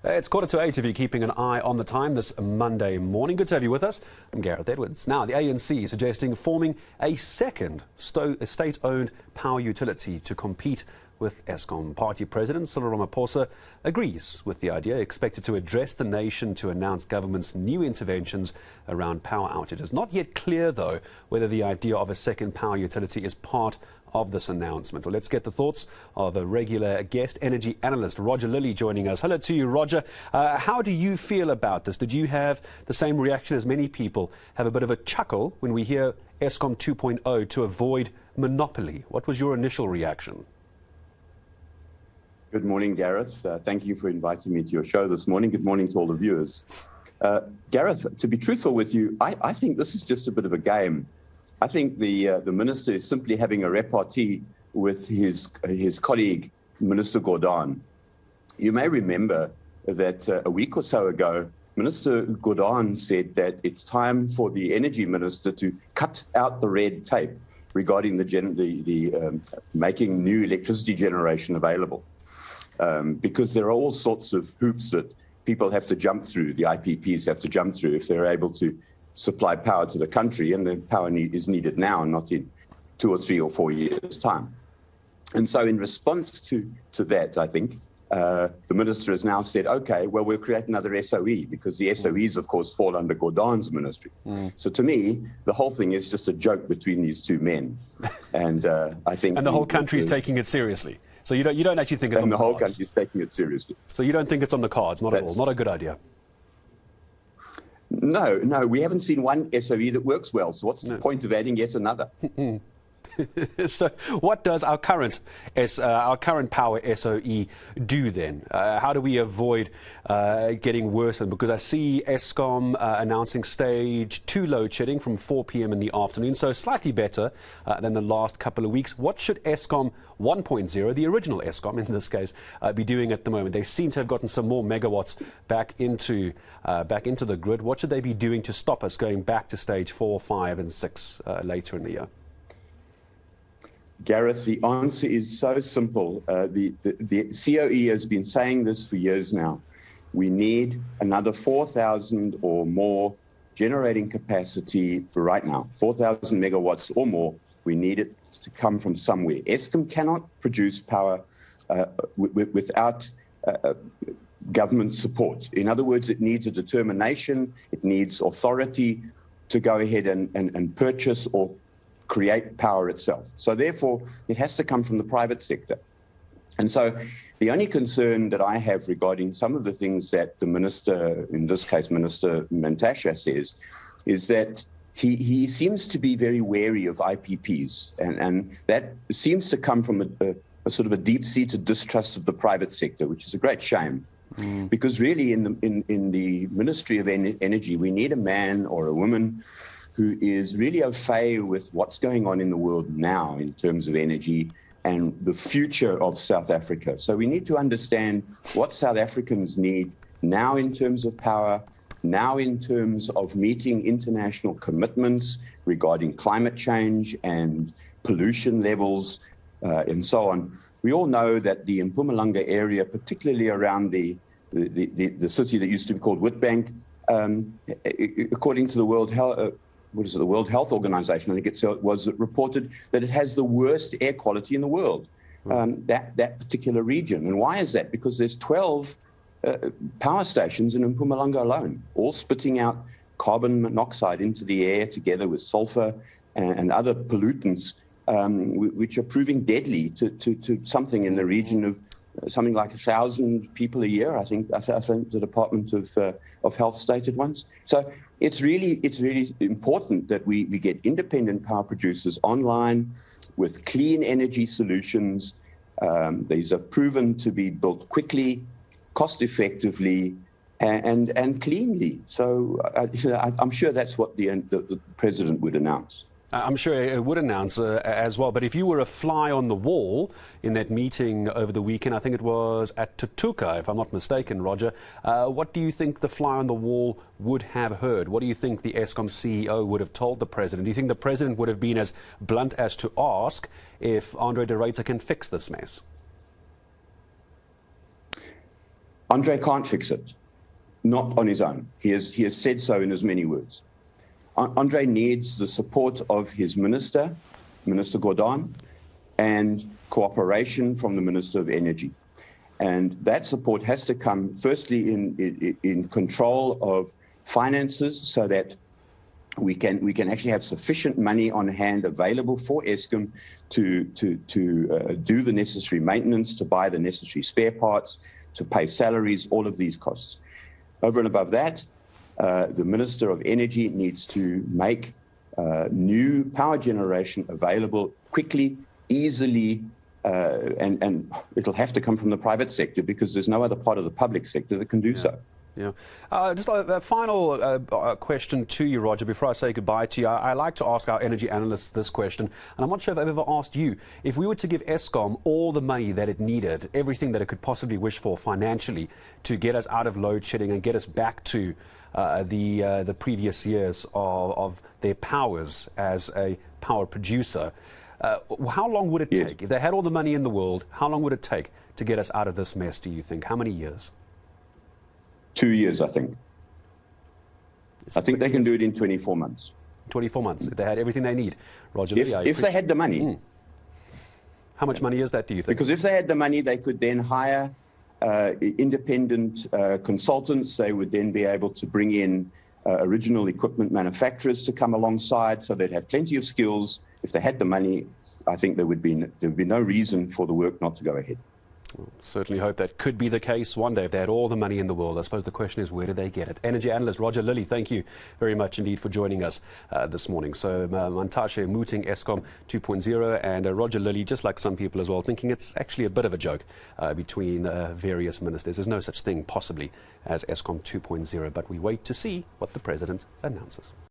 It's 7:45 if you're keeping an eye on the time this Monday morning. Good to have you with us. I'm Gareth Edwards. Now, the ANC is suggesting forming a second state-owned power utility to compete with Eskom. Party President Cyril Ramaphosa agrees with the idea, expected to address the nation to announce government's new interventions around power outages. Not yet clear, though, whether the idea of a second power utility is part of this announcement. Well, let's get the thoughts of a regular guest, energy analyst Roger Lilley, joining us. Hello to you, Roger. How do you feel about this? Did you have the same reaction as many people, have a bit of a chuckle when we hear Eskom 2.0 to avoid monopoly? What was your initial reaction? Good morning, Gareth. Thank you for inviting me to your show this morning. Good morning to all the viewers. Gareth, to be truthful with you, I think this is just a bit of a game. I think the minister is simply having a repartee with his colleague, Minister Gordhan. You may remember that a week or so ago, Minister Gordhan said that it's time for the energy minister to cut out the red tape regarding the making new electricity generation available. Because there are all sorts of hoops that people have to jump through, the IPPs have to jump through if they're able to supply power to the country, and the power is needed now, not in 2 or 3 or 4 years' time. And so in response to that, I think, the minister has now said, OK, well, we'll create another SOE, because the SOEs, of course, fall under Gordhan's ministry. So to me, the whole thing is just a joke between these two men. And I think... And the whole country is taking it seriously. So you don't actually think it's on the cards? And the whole country is taking it seriously. So you don't think it's on the cards? Not at all? Not a good idea? No, we haven't seen one SOE that works well. So what's the point of adding yet another? So what does our current power SOE do then? How do we avoid getting worse? Because I see Eskom announcing stage 2 load shedding from 4 p.m. in the afternoon, so slightly better than the last couple of weeks. What should Eskom 1.0, the original Eskom in this case, be doing at the moment? They seem to have gotten some more megawatts back into the grid. What should they be doing to stop us going back to stage 4, 5 and 6 later in the year? Gareth, the answer is so simple. The COE has been saying this for years now. We need another 4,000 or more generating capacity right now, 4,000 megawatts or more. We need it to come from somewhere. Eskom cannot produce power without government support. In other words, it needs a determination, it needs authority to go ahead and purchase or create power itself. So therefore, it has to come from the private sector. And so the only concern that I have regarding some of the things that the minister, in this case, Minister Mantashe, says, is that he seems to be very wary of IPPs. And that seems to come from a sort of a deep-seated distrust of the private sector, which is a great shame. Because really in the Ministry of Energy, we need a man or a woman who is really au fait with what's going on in the world now in terms of energy and the future of South Africa. So we need to understand what South Africans need now in terms of power, now in terms of meeting international commitments regarding climate change and pollution levels and so on. We all know that the Mpumalanga area, particularly around the city that used to be called Witbank, according to the World Health Organization, I think it was reported that it has the worst air quality in the world, that particular region. And why is that? Because there's 12 power stations in Mpumalanga alone, all spitting out carbon monoxide into the air together with sulfur and other pollutants, which are proving deadly to something in the region of something like 1,000 people a year. I think the Department of Health stated once. So it's really important that we get independent power producers online with clean energy solutions. These have proven to be built quickly, cost effectively, and cleanly. So I'm sure that's what the president would announce. I'm sure it would announce as well. But if you were a fly on the wall in that meeting over the weekend, I think it was at Tutuka, if I'm not mistaken, Roger, what do you think the fly on the wall would have heard? What do you think the Eskom CEO would have told the president? Do you think the president would have been as blunt as to ask if Andre de Ruyter can fix this mess? Andre can't fix it, not on his own. He has said so in as many words. Andre needs the support of his Minister Gordhan, and cooperation from the Minister of Energy. And that support has to come firstly in control of finances, so that we can actually have sufficient money on hand available for Eskom to do the necessary maintenance, to buy the necessary spare parts, to pay salaries, all of these costs. Over and above that, the Minister of Energy needs to make new power generation available quickly, easily, and it'll have to come from the private sector, because there's no other part of the public sector that can do so. Yeah. Just a final question to you, Roger, before I say goodbye to you. I like to ask our energy analysts this question, and I'm not sure if I've ever asked you. If we were to give Eskom all the money that it needed, everything that it could possibly wish for financially, to get us out of load shedding and get us back to the previous years of their powers as a power producer, how long would it take? If they had all the money in the world, how long would it take to get us out of this mess, do you think? How many years? 2 years, I think. I think they can do it in 24 months. 24 months, if they had everything they need. Roger, if they had the money. How much money is that, do you think? Because if they had the money, they could then hire independent consultants. They would then be able to bring in original equipment manufacturers to come alongside, so they'd have plenty of skills. If they had the money, I think there would be no reason for the work not to go ahead. Well, certainly hope that could be the case one day if they had all the money in the world. I suppose the question is, where do they get it? Energy analyst Roger Lilley, thank you very much indeed for joining us this morning. So Mantashe mooting Eskom 2.0, and Roger Lilley, just like some people as well, thinking it's actually a bit of a joke between various ministers. There's no such thing possibly as Eskom 2.0, but we wait to see what the president announces.